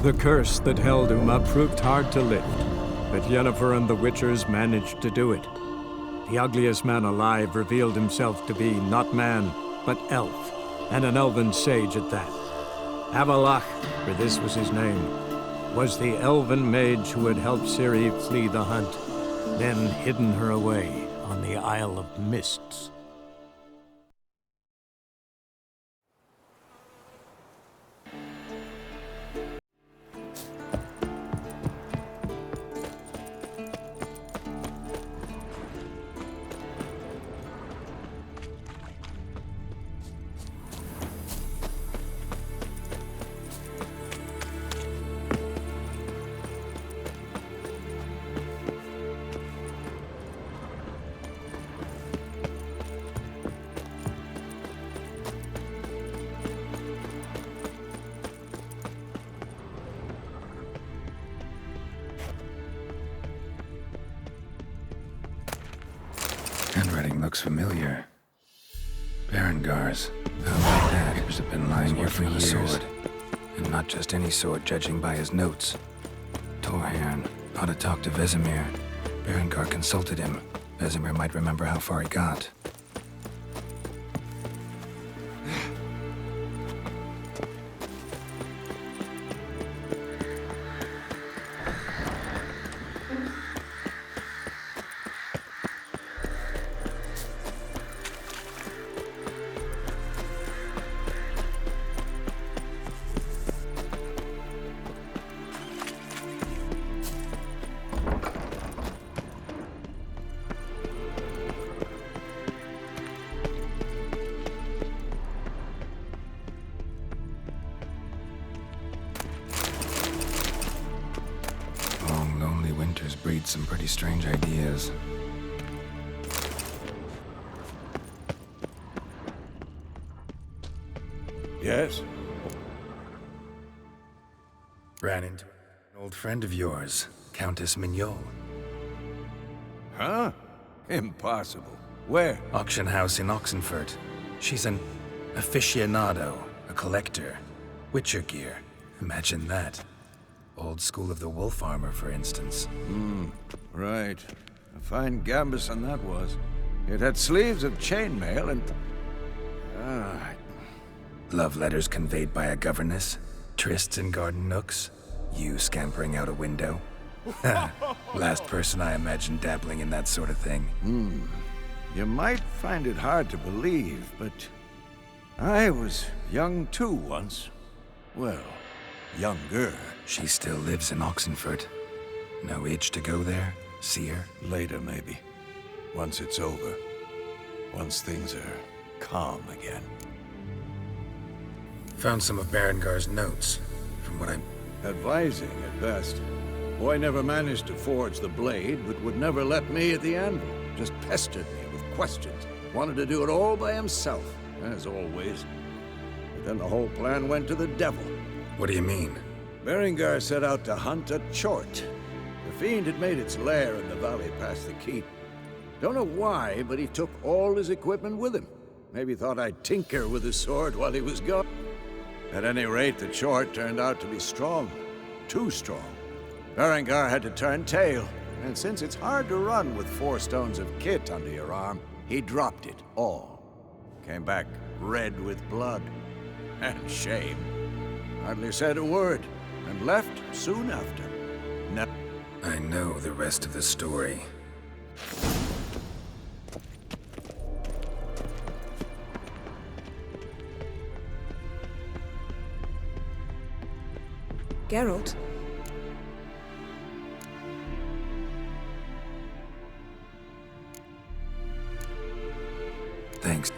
The curse that held Uma proved hard to lift, but Yennefer and the Witchers managed to do it. The ugliest man alive revealed himself to be not man, but elf, and an elven sage at that. Avallac'h, for this was his name, was the elven mage who had helped Ciri flee the hunt, then hidden her away on the Isle of Mists. Handwriting looks familiar. Berengar's. How about that? He's been lying here for years. Sword. And not just any sword, judging by his notes. Torhaern ought to talk to Vesemir. Berengar consulted him. Vesemir might remember how far he got. Winters breed some pretty strange ideas. Yes? Ran into an old friend of yours, Countess Mignol. Huh? Impossible. Where? Auction house in Oxenfurt. She's an aficionado, a collector. Witcher gear. Imagine that. Old school of the wolf armor, for instance. Right. A fine gambeson that was. It had sleeves of chainmail and... Love letters conveyed by a governess? Trysts in garden nooks? You scampering out a window? Last person I imagined dabbling in that sort of thing. You might find it hard to believe, but... I was young too once. Well, younger. She still lives in Oxenfurt. No itch to go there? See her? Later, maybe. Once it's over. Once things are calm again. Found some of Berengar's notes. From what I'm... Advising, at best. Boy never managed to forge the blade, but would never let me at the anvil. Just pestered me with questions. Wanted to do it all by himself, as always. But then the whole plan went to the devil. What do you mean? Berengar set out to hunt a chort. The fiend had made its lair in the valley past the keep. Don't know why, but he took all his equipment with him. Maybe thought I'd tinker with his sword while he was gone. At any rate, the chort turned out to be strong. Too strong. Berengar had to turn tail, and since it's hard to run with 4 stones of kit under your arm, he dropped it all. Came back red with blood. And shame. Hardly said a word, and left soon after. I know the rest of the story. Geralt? Thanks.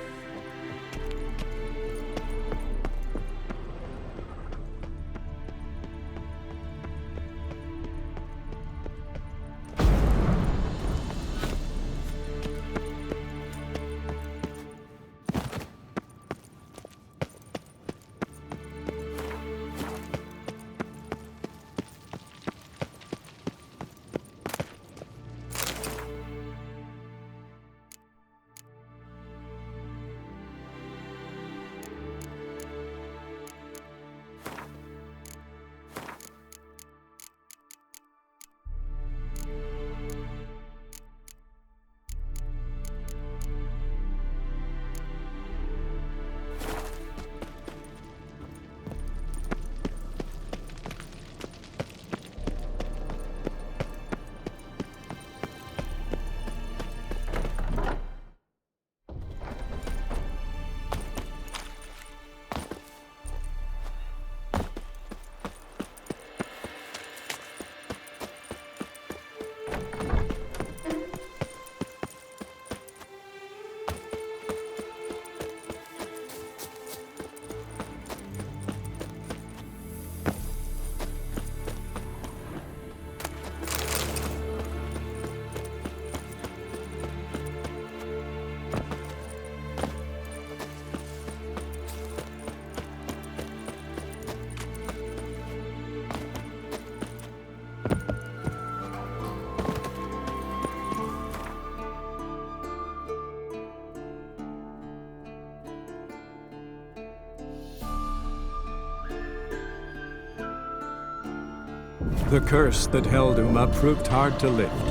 The curse that held Uma proved hard to lift,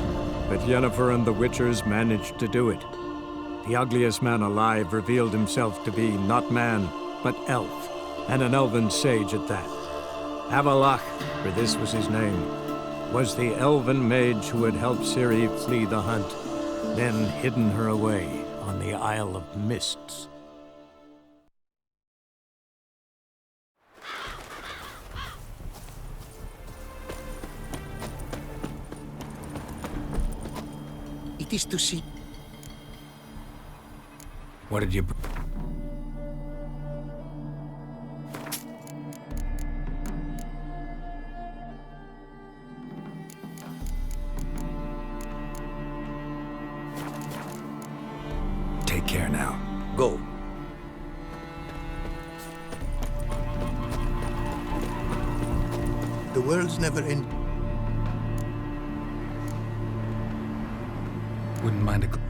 but Yennefer and the Witchers managed to do it. The ugliest man alive revealed himself to be not man, but elf, and an elven sage at that. Avallac'h, for this was his name, was the elven mage who had helped Ciri flee the hunt, then hidden her away on the Isle of Mists. It is to see. What did you... Take care now. Go. The world's never end. Wouldn't mind a...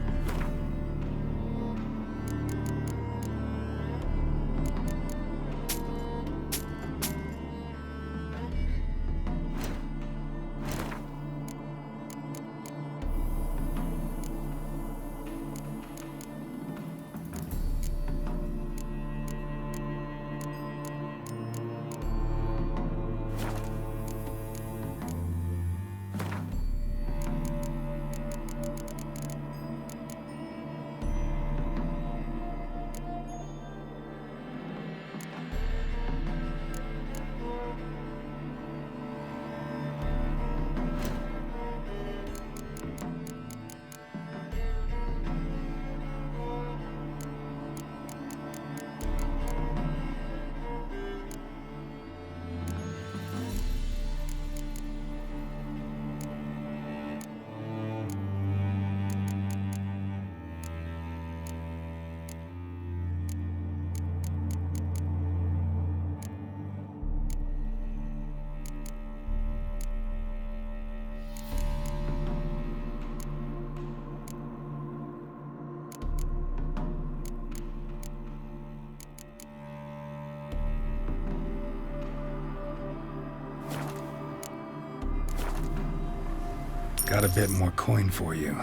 Got a bit more coin for you.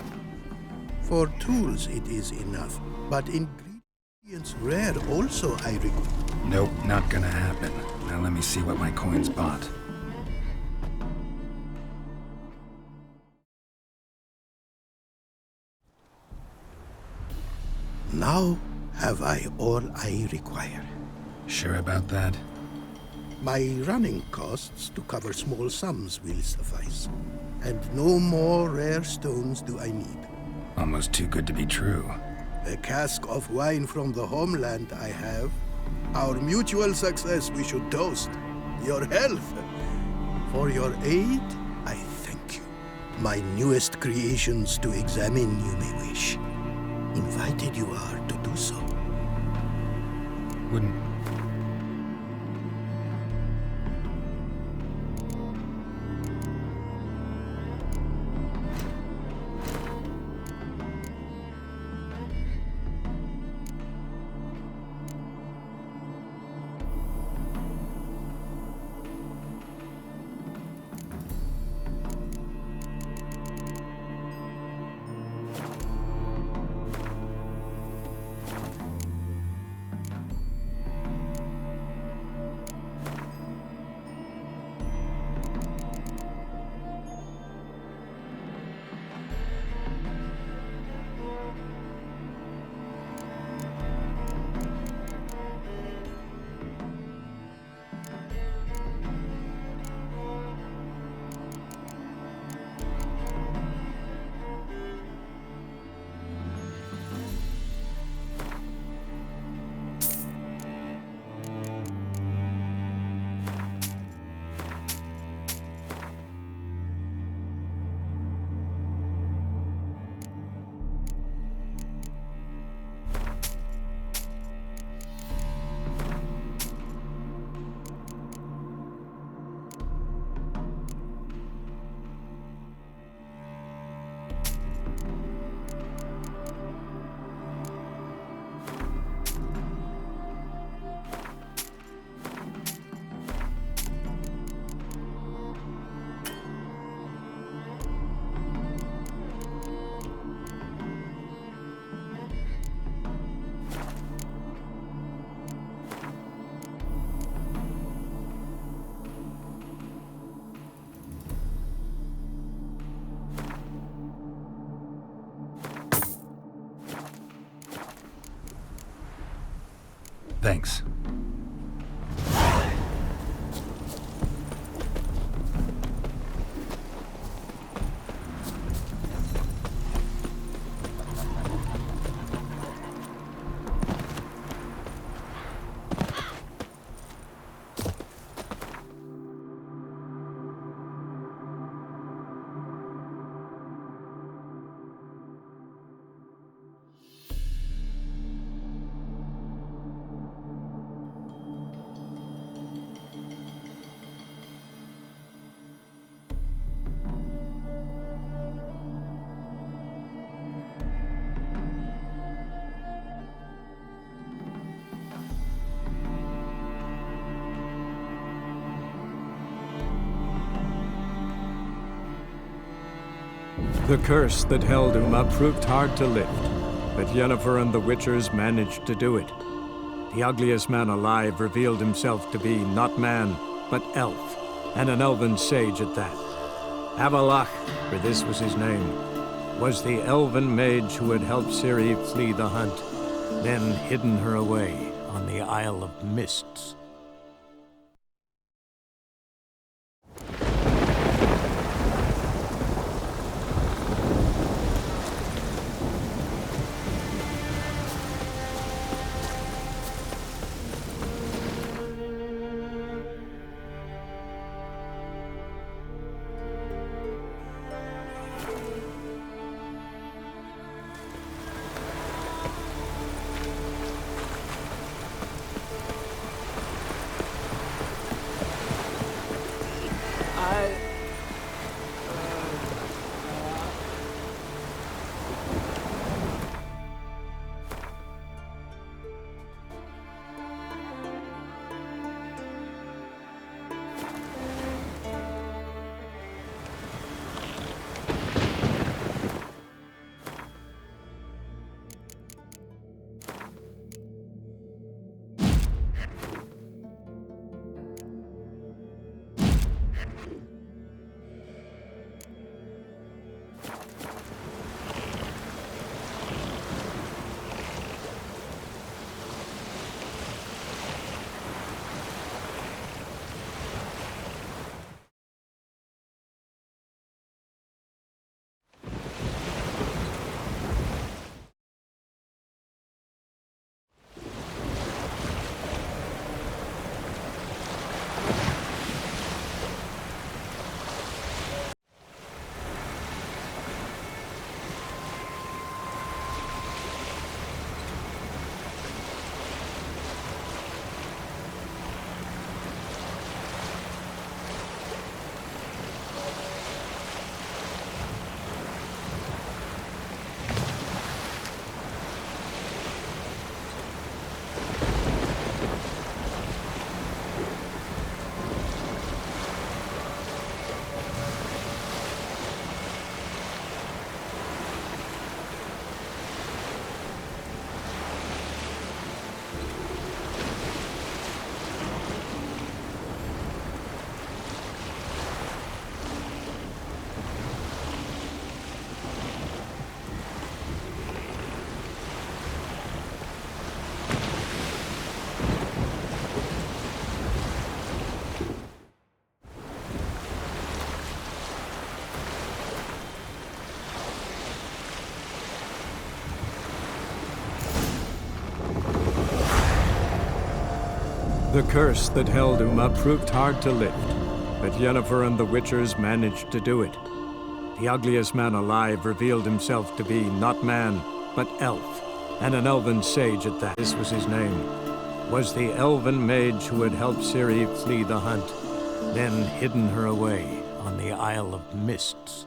For tools it is enough, but ingredients rare also I require. Nope, not gonna happen. Now let me see what my coins bought. Now have I all I require. Sure about that? My running costs to cover small sums will suffice. And no more rare stones do I need. Almost too good to be true. A cask of wine from the homeland I have. Our mutual success we should toast. Your health. For your aid, I thank you. My newest creations to examine you may wish. Invited you are to do so. Wouldn't... Thanks. The curse that held Uma proved hard to lift, but Yennefer and the Witchers managed to do it. The ugliest man alive revealed himself to be not man, but elf, and an elven sage at that. Avalach, for this was his name, was the elven mage who had helped Ciri flee the hunt, then hidden her away on the Isle of Mists. The curse that held Uma proved hard to lift, but Yennefer and the Witchers managed to do it. The ugliest man alive revealed himself to be not man, but elf, and an elven sage at that. This was his name, was the elven mage who had helped Ciri flee the hunt, then hidden her away on the Isle of Mists.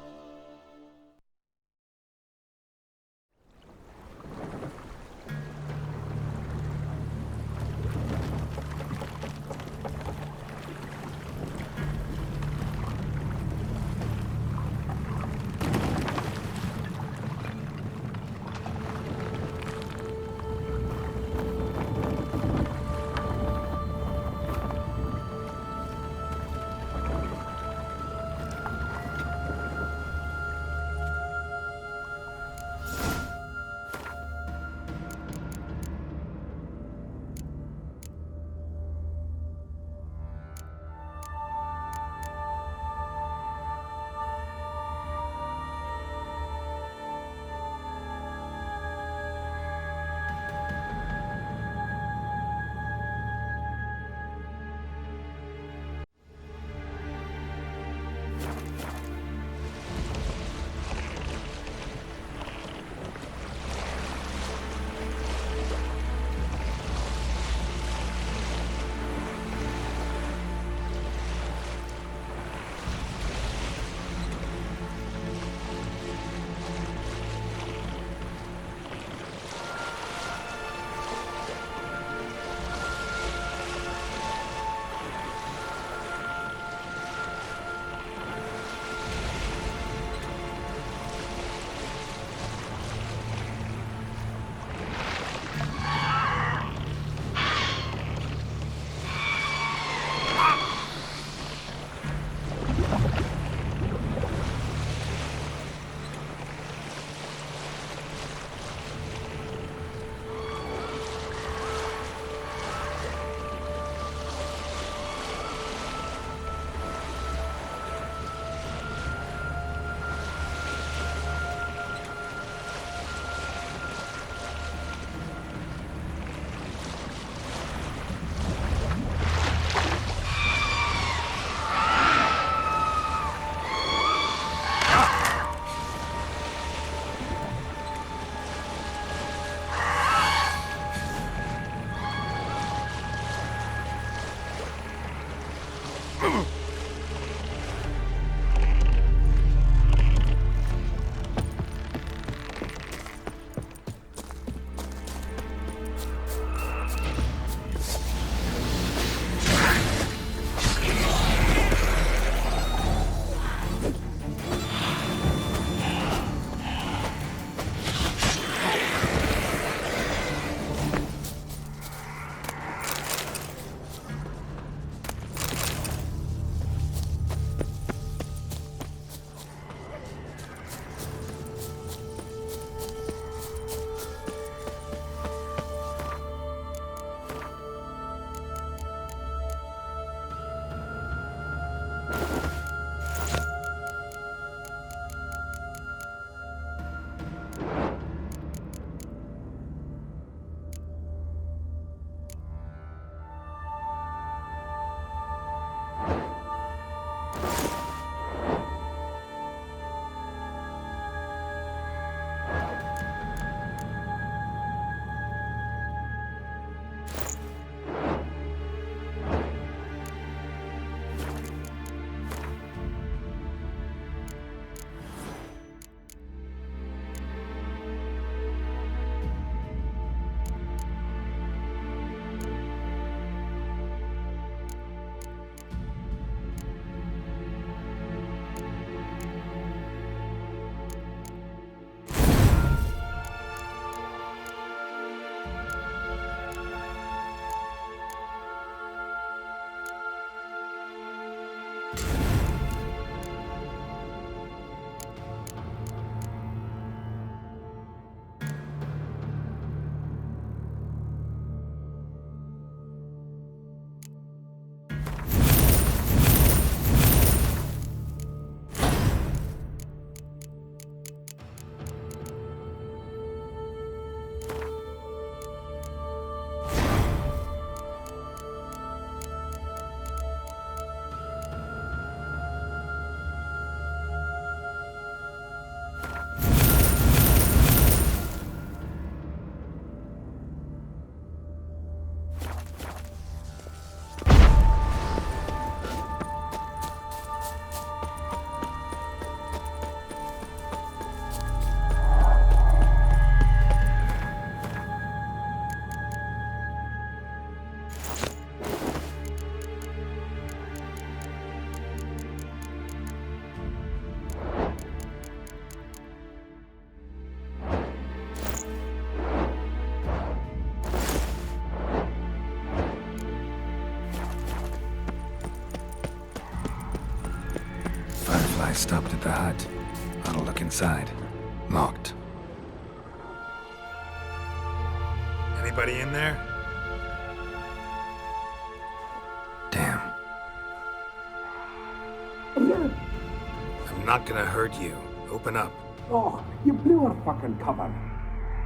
I stopped at the hut. I'll look inside. Locked. Anybody in there? Damn. I'm not gonna hurt you. Open up. Oh, you blew our fucking cover.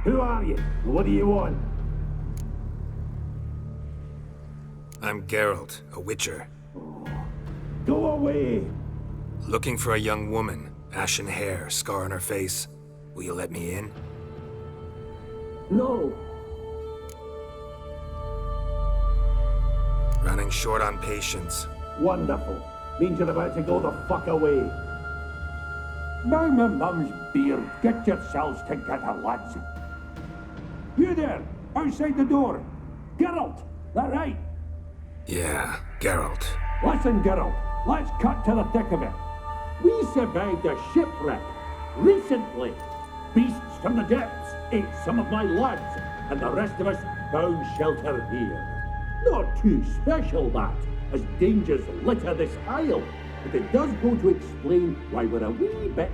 Who are you? What do you want? I'm Geralt, a witcher. Go away! Looking for a young woman. Ashen hair, scar on her face. Will you let me in? No! Running short on patience. Wonderful. Means you're about to go the fuck away. By my mum's beard, get yourselves together, lads. You there, outside the door. Geralt, that right? Yeah, Geralt. Listen, Geralt, let's cut to the thick of it. We survived a shipwreck recently. Beasts from the depths ate some of my lads, and the rest of us found shelter here. Not too special, that, as dangers litter this isle, but it does go to explain why we're a wee bit...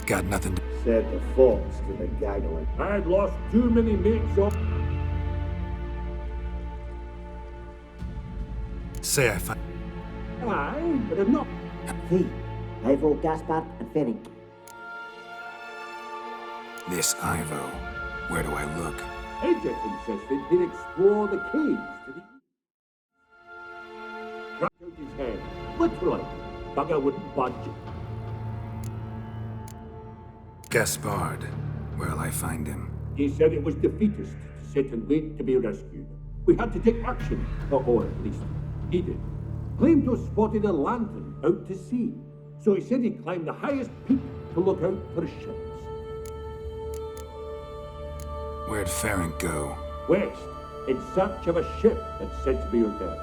Got nothing to... said the fox to the gaggling. I'd lost too many mates on... Say I find... Aye, but I'm not... Hey, Ivo, Gaspard, and Ferenc. This Ivo. Where do I look? Ajax insisted he'd explore the caves to the east. Cracked out his head. Literally. Bugger wouldn't budge. Gaspard. Where'll I find him? He said it was defeatist to sit and wait to be rescued. We had to take action, or at least he did. Claimed to have spotted a lantern out to sea, so he said he'd climb the highest peak to look out for ships. Where'd Ferenc go? West, in search of a ship that's said to be out there.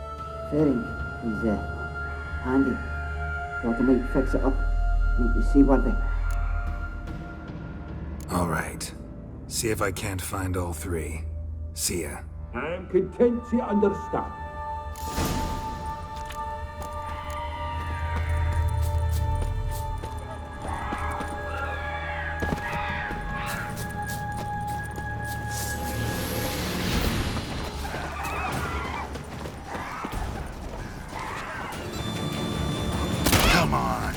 Ferenc, he's handy. Thought he might fix it up, make you seaworthy. All right. See if I can't find all three. See ya. I'm content to understand. Come on.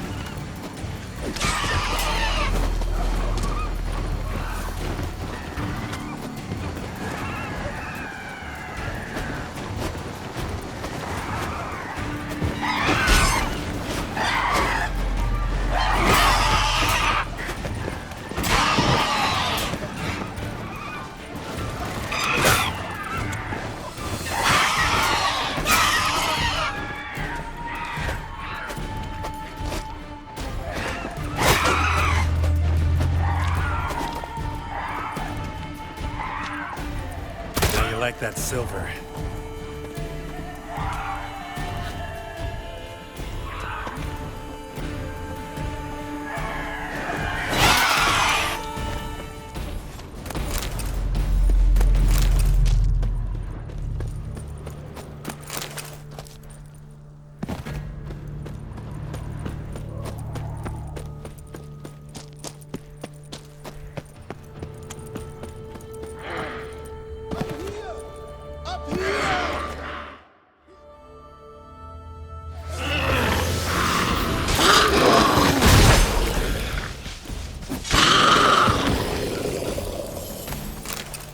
How you like that silver?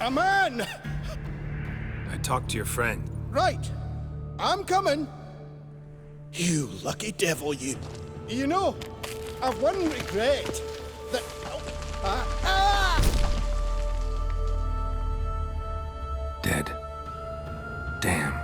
A man! I talked to your friend. Right. I'm coming. You lucky devil, you. You know, I've one regret. That... Dead. Damn.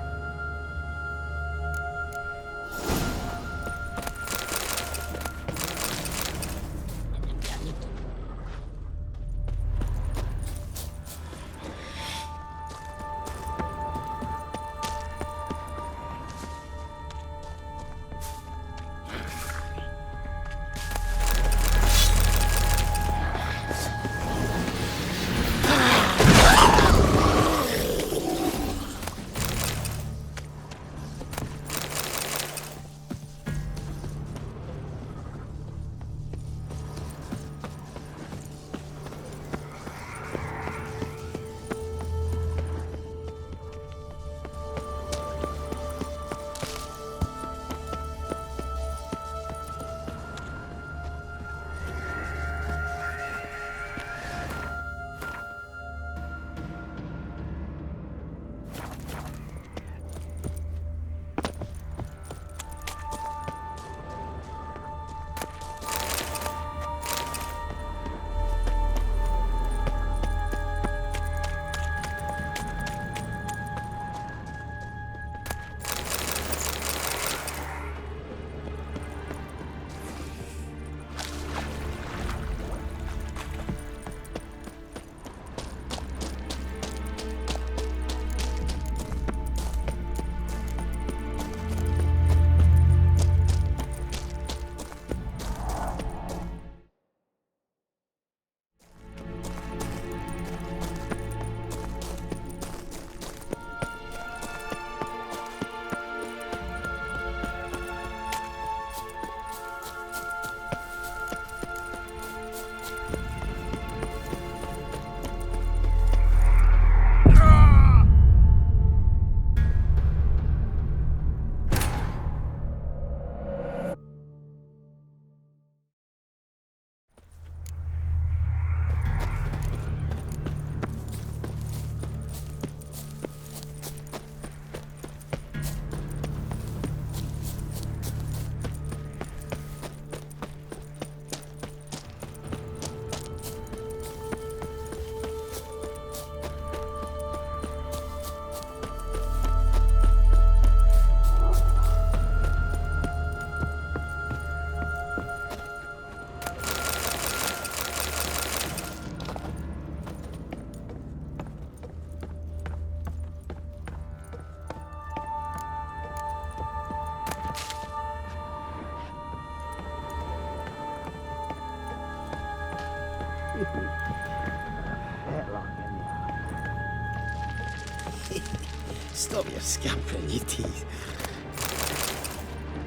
Stop your scampering, you teeth.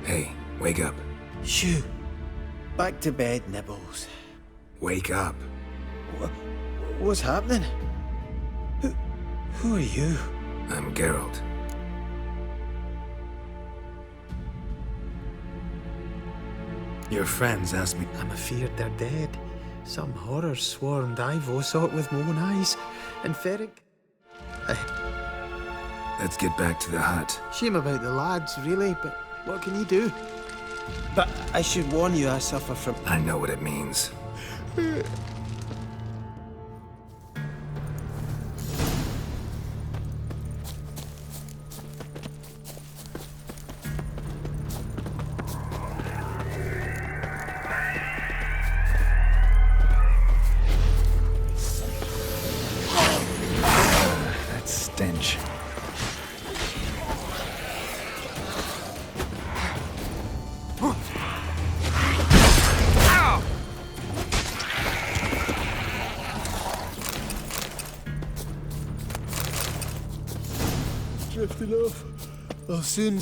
Hey, wake up. Shoo. Back to bed, Nibbles. Wake up. What's happening? Who are you? I'm Geralt. Your friends asked me. I'm afeard they're dead. Some horror swarmed Ivo saw it with my own eyes. And Ferric... Let's get back to the hut. Shame about the lads, really, but what can you do? But I should warn you, I suffer from... I know what it means. That stench. Drifting off. I'll soon...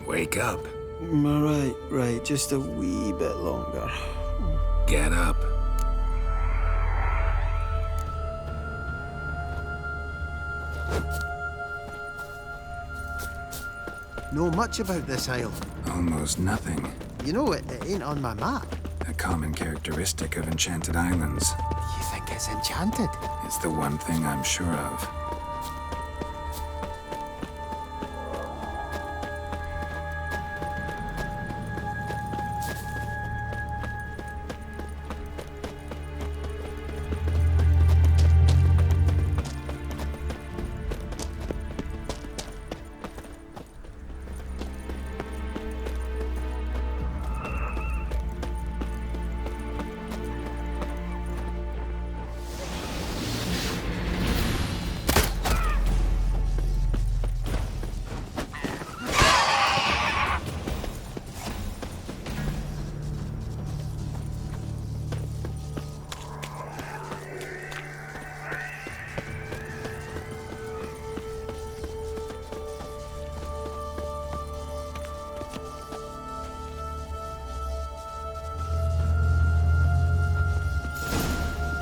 Wake up. Right. Just a wee bit longer. Get up. Know much about this isle. Almost nothing. You know, it ain't on my map. A common characteristic of enchanted islands. You think it's enchanted? It's the one thing I'm sure of.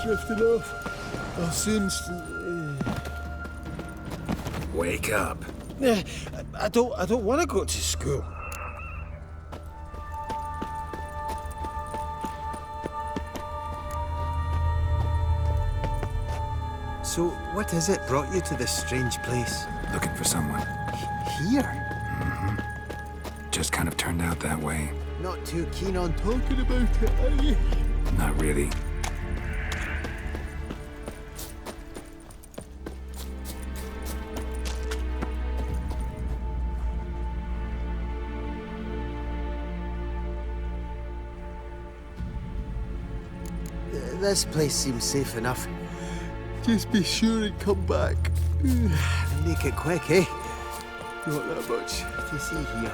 Drifting off. I'll soon... Wake up. I don't want to go to school. So, what is it brought you to this strange place? Looking for someone. Here? Just kind of turned out that way. Not too keen on talking about it, are you? Not really. This place seems safe enough. Just be sure and come back. Make it quick, eh? Not that much to see here.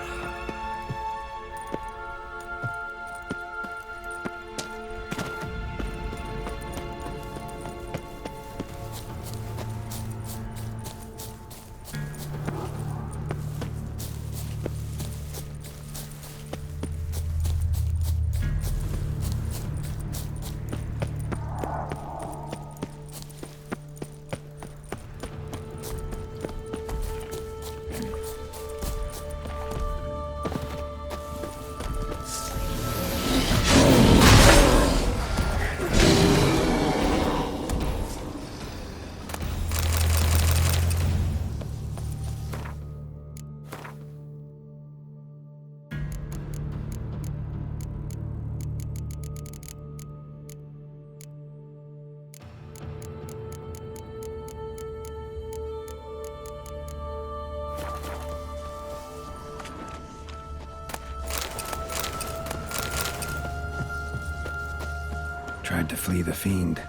Tried to flee the fiend.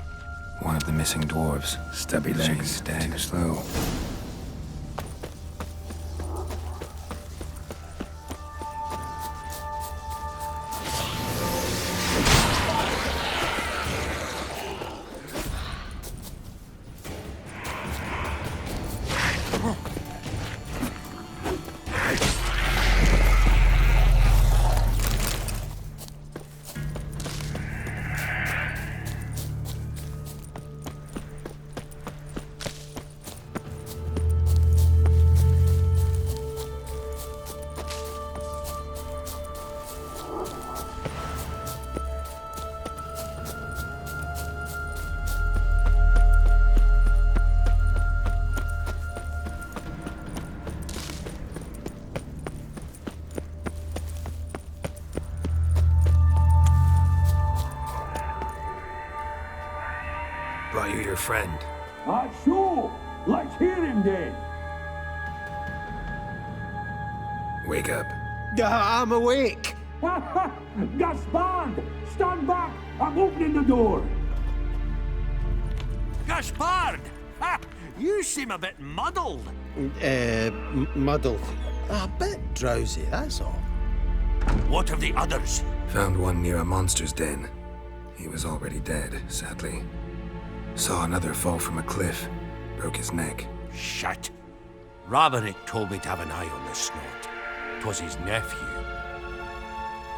One of the missing dwarves. Stubby legs, too slow. thought you were your friend. Sure. Let's hear him then. Wake up. I'm awake. Gaspard! Stand back! I'm opening the door! Gaspard! Ha! You seem a bit muddled. Muddled. A bit drowsy, that's all. What of the others? Found one near a monster's den. He was already dead, sadly. Saw another fall from a cliff. Broke his neck. Shit. Roberick told me to have an eye on the snort. 'Twas his nephew.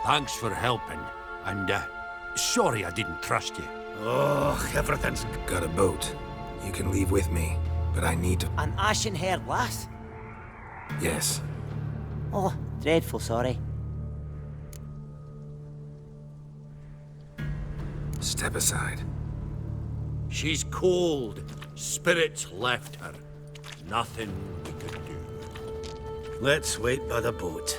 Thanks for helping, and sorry I didn't trust you. Oh, everything's... Got a boat. You can leave with me, but I need to... An ashen-haired lass? Yes. Oh, dreadful sorry. Step aside. She's cold. Spirits left her. Nothing we could do. Let's wait by the boat.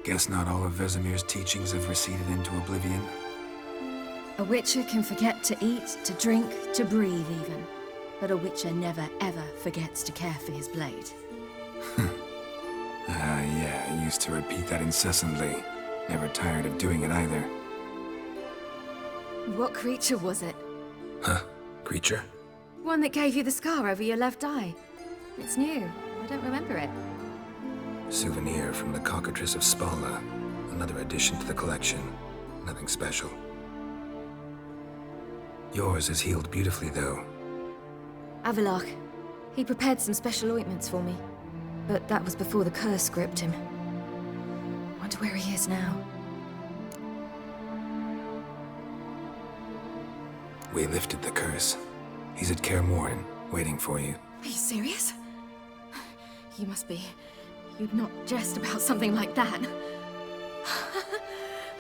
Guess not all of Vesemir's teachings have receded into oblivion. A Witcher can forget to eat, to drink, to breathe even. But a Witcher never ever forgets to care for his blade. Yeah, I used to repeat that incessantly. Never tired of doing it either. What creature was it? Huh? Creature? One that gave you the scar over your left eye. It's new. I don't remember it. Souvenir from the Cockatrice of Spala. Another addition to the collection. Nothing special. Yours is healed beautifully, though. Avallac'h. He prepared some special ointments for me. But that was before the curse gripped him. Wonder where he is now. We lifted the curse. He's at Kaer Morhen, waiting for you. Are you serious? You must be. You'd not jest about something like that.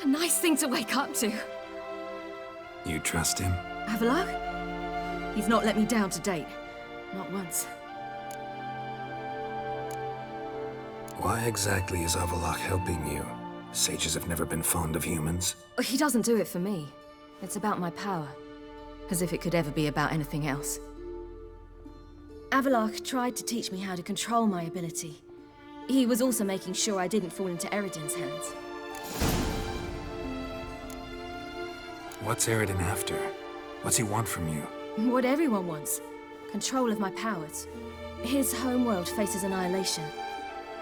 A nice thing to wake up to. You trust him? Avallac'h? He's not let me down to date. Not once. Why exactly is Avallac'h helping you? Sages have never been fond of humans. He doesn't do it for me. It's about my power. As if it could ever be about anything else. Avallac'h tried to teach me how to control my ability. He was also making sure I didn't fall into Eredin's hands. What's Eredin after? What's he want from you? What everyone wants. Control of my powers. His homeworld faces annihilation.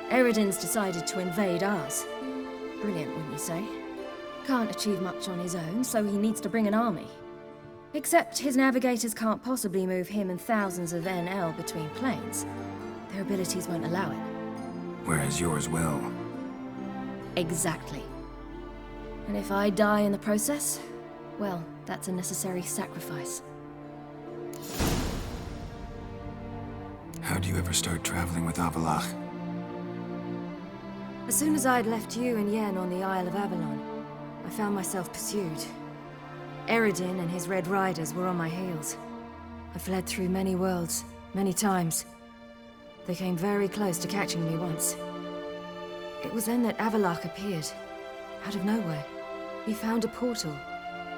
Eredin's decided to invade ours. Brilliant, wouldn't you say? Can't achieve much on his own, so he needs to bring an army. Except his navigators can't possibly move him and thousands of NL between planes. Their abilities won't allow it. Whereas yours will. Exactly. And if I die in the process, well, that's a necessary sacrifice. How'd you ever start traveling with Avallac'h? As soon as I'd left you and Yen on the Isle of Avalon, I found myself pursued. Eredin and his Red Riders were on my heels. I fled through many worlds, many times. They came very close to catching me once. It was then that Avallac'h appeared, out of nowhere. He found a portal,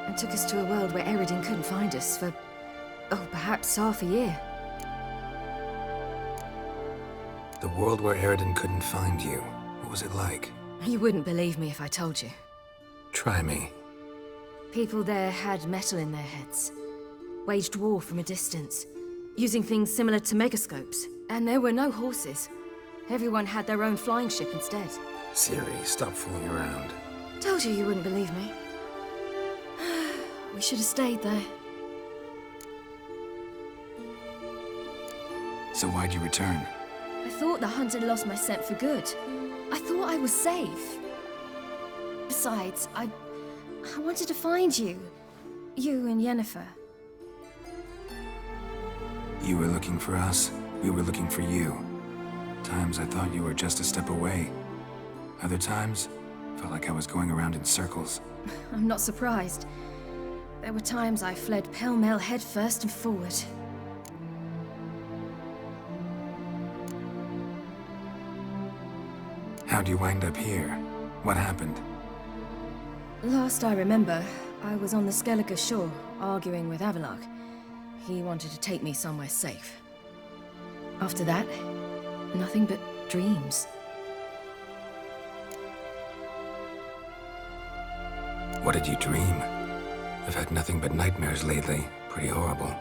and took us to a world where Eredin couldn't find us for, perhaps half a year. The world where Eredin couldn't find you. What was it like? You wouldn't believe me if I told you. Try me. People there had metal in their heads. Waged war from a distance, using things similar to megascopes. And there were no horses. Everyone had their own flying ship instead. Ciri, stop fooling around. Told you wouldn't believe me. We should have stayed there. So why'd you return? I thought the hunt had lost my scent for good. I thought I was safe. Besides, I wanted to find you. You and Yennefer. You were looking for us. We were looking for you. Times I thought you were just a step away. Other times, felt like I was going around in circles. I'm not surprised. There were times I fled pell-mell headfirst and forward. How'd you wind up here? What happened? Last I remember, I was on the Skellige shore, arguing with Avallac'h. He wanted to take me somewhere safe. After that, nothing but dreams. What did you dream? I've had nothing but nightmares lately. Pretty horrible.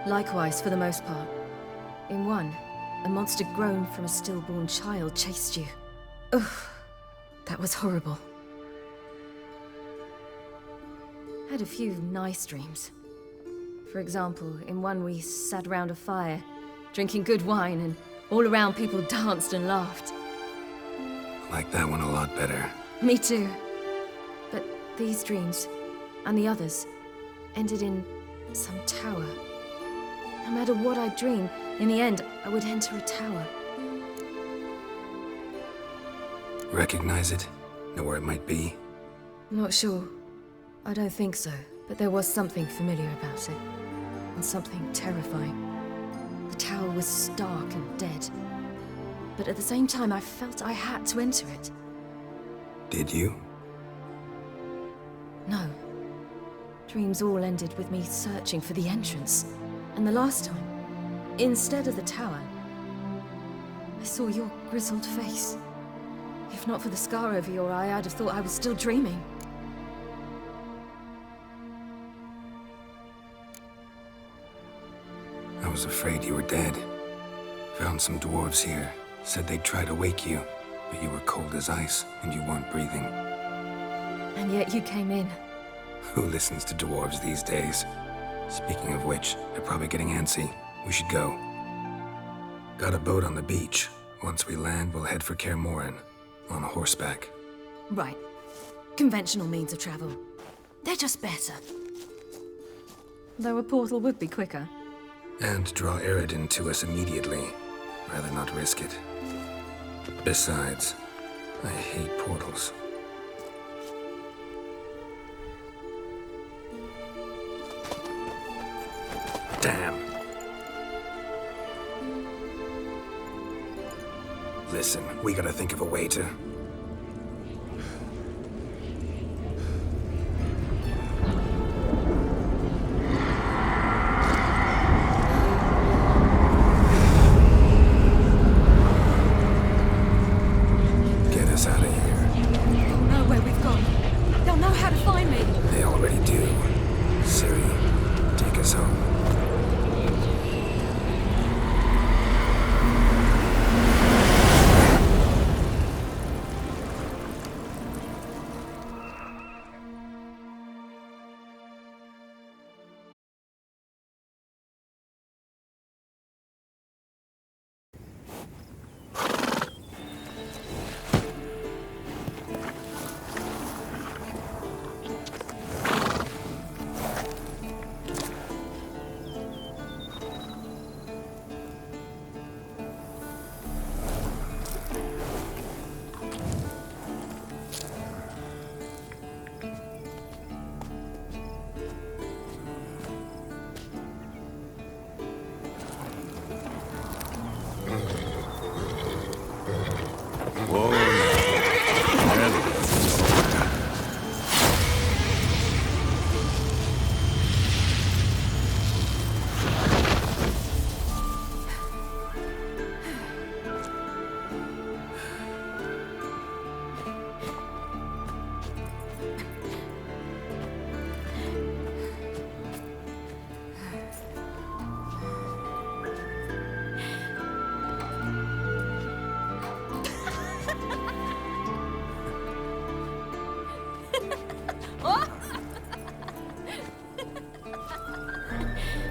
Likewise, for the most part. In one, a monster grown from a stillborn child chased you. Ugh, that was horrible. Had a few nice dreams. For example, in one we sat around a fire, drinking good wine, and all around people danced and laughed. I like that one a lot better. Me too. But these dreams, and the others, ended in some tower. No matter what I dream, in the end, I would enter a tower. Recognize it? Know where it might be? Not sure. I don't think so, but there was something familiar about it. And something terrifying. The tower was stark and dead. But at the same time, I felt I had to enter it. Did you? No. Dreams all ended with me searching for the entrance. And the last time, instead of the tower, I saw your grizzled face. If not for the scar over your eye, I'd have thought I was still dreaming. I was afraid you were dead. Found some dwarves here. Said they'd try to wake you, but you were cold as ice and you weren't breathing. And yet you came in. Who listens to dwarves these days? Speaking of which, they're probably getting antsy. We should go. Got a boat on the beach. Once we land, we'll head for Kaer Morhen. On horseback. Right. Conventional means of travel. They're just better. Though a portal would be quicker. And draw Eredin to us immediately. Rather not risk it. Besides, I hate portals. Damn. Listen, we gotta think of a way to... Get us out of here. They'll know where we've gone. They'll know how to find me. They already do. Ciri, take us home.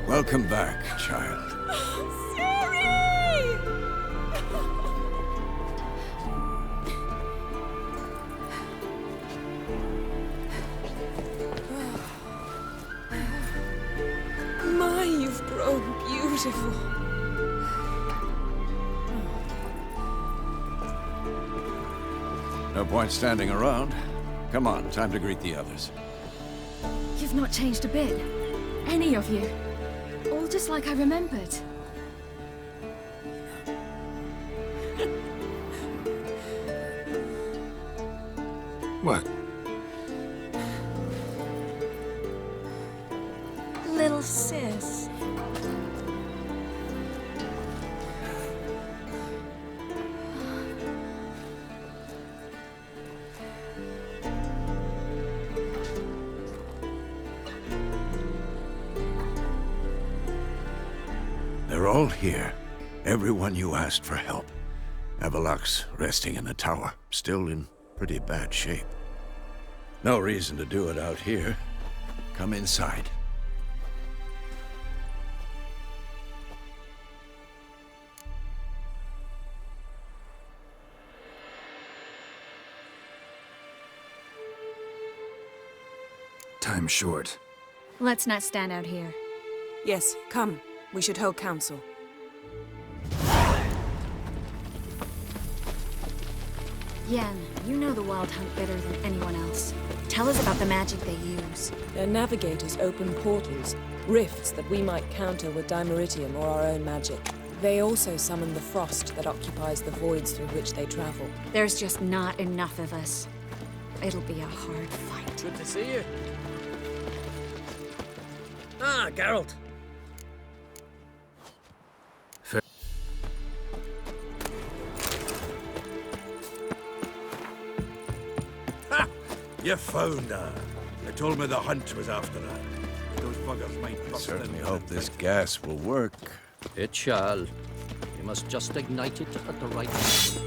Welcome back, child. My, you've grown beautiful. No point standing around. Come on, time to greet the others. You've not changed a bit. Any of you. All just like I remembered. What? Little sis. They're all here. Everyone you asked for help. Avallac'h's resting in the tower, still in pretty bad shape. No reason to do it out here. Come inside. Time's short. Let's not stand out here. Yes, come. We should hold council. Yen, you know the Wild Hunt better than anyone else. Tell us about the magic they use. Their navigators open portals, rifts that we might counter with Dimeritium or our own magic. They also summon the frost that occupies the voids through which they travel. There's just not enough of us. It'll be a hard fight. Good to see you. Ah, Geralt. Ha! You found her. They told me the hunt was after her. Those buggers might bust in. I certainly hope this gas will work. It shall. You must just ignite it at the right time.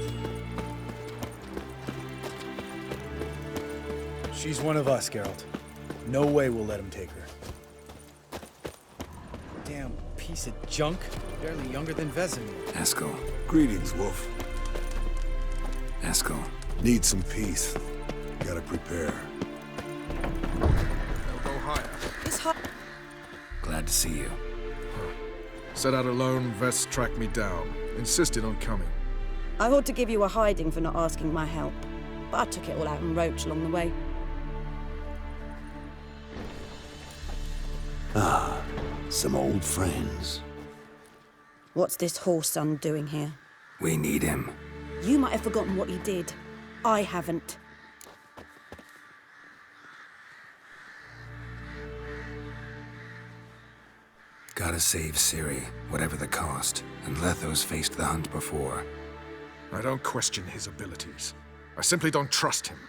She's one of us, Geralt. No way we'll let him take her. Damn piece of junk. Barely younger than Vesemir. Eskel. Greetings, Wolf. Eskel. Need some peace. Gotta prepare. They'll go higher. It's hot. Glad to see you. Set out alone, Vest tracked me down. Insisted on coming. I ought to give you a hiding for not asking my help, but I took it all out in Roach along the way. Ah, Some old friends. What's this whoreson doing here? We need him. You might have forgotten what he did. I haven't. Gotta save Ciri, whatever the cost. And Letho's faced the hunt before. I don't question his abilities. I simply don't trust him.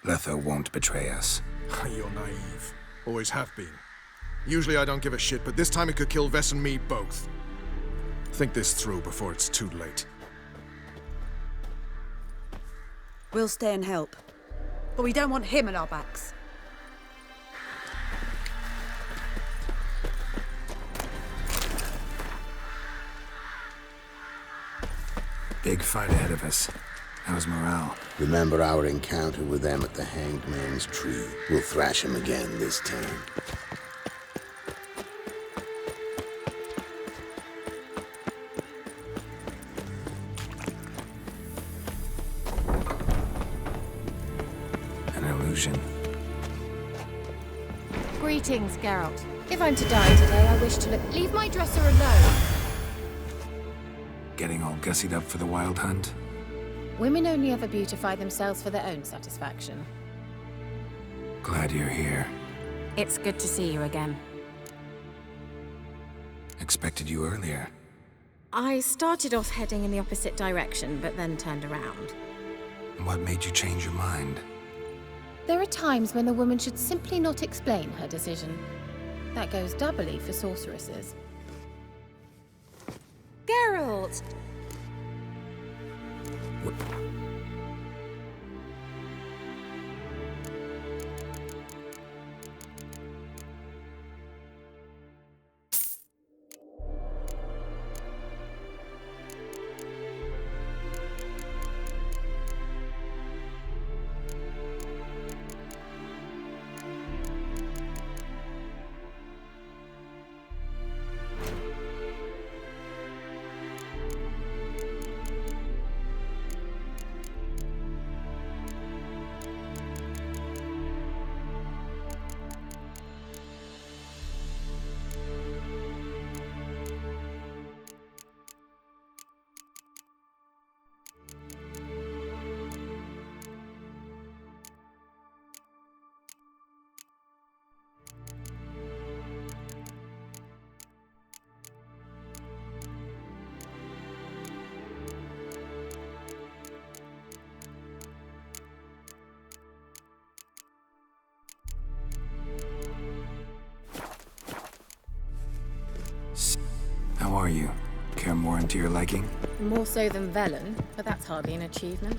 Letho won't betray us. You're naive. Always have been. Usually I don't give a shit, but this time it could kill Vess and me both. Think this through before it's too late. We'll stay and help. But we don't want him at our backs. Big fight ahead of us. How's morale? Remember our encounter with them at the Hanged Man's Tree. We'll thrash him again this time. An illusion. Greetings, Geralt. If I'm to die today, I wish to leave my dresser alone. Getting all gussied up for the Wild Hunt? Women only ever beautify themselves for their own satisfaction. Glad you're here. It's good to see you again. Expected you earlier. I started off heading in the opposite direction, but then turned around. What made you change your mind? There are times when a woman should simply not explain her decision. That goes doubly for sorceresses. Geralt! How are you? Kaer Morhen to your liking? More so than Velen, but that's hardly an achievement.